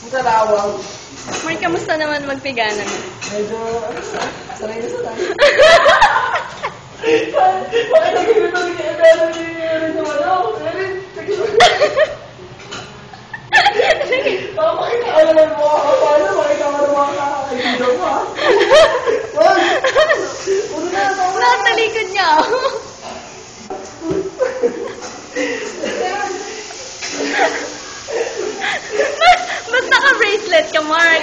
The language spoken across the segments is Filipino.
Ang kalawang. Mark, kamusta naman magpiganan? Medyo, sanay na sanay. Bakit nagiging ito ni Erin yung ano? Erin, pakita ka naman mo ako. Paano? Pakita ka naman kakakaibigan mo ha? Huwag na ito. Natalikod niya ako. Ba't naka-bracelet ka, Mark?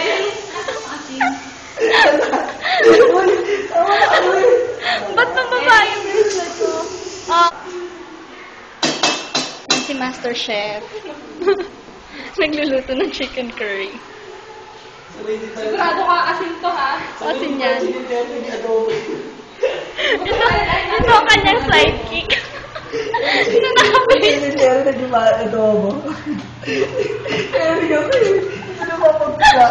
Ba't mababa yung bracelet ko? Si Master Chef. Nagluluto ng chicken curry. Sigurado ka, asin to ha? Asin yan. Ito ang kanyang sidekick. Ito nakabit. Erin, nag-adobo. Erin kasi, ano ba pagkala?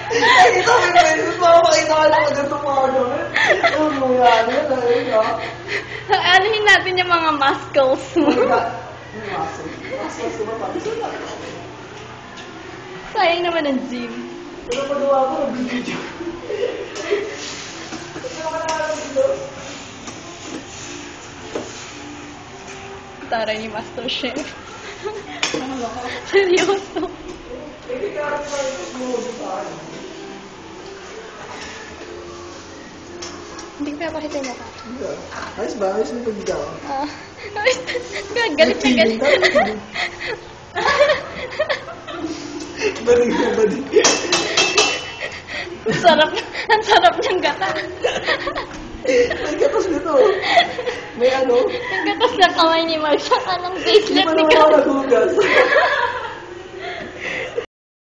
Ay, ito ang beses, makakita ka lang agad tumano. Ano mo yan? Anuhin natin yung mga muscles mo. Sayang naman ang gym. Ano pa gawa ko? Nag-video. Taray ni Master Chef. Seryoso. Hindi ko pinapakita yung mukha. Ayos ba? Ayos yung pagbigaw. Galit na galit. Baling mo, baling. Ang sarap niyang gata. May gatas nito. May ano? Ang gatas ng kamay ni Mark. Saka ng Hindi bracelet pa ni naman ako Gab. nagugas.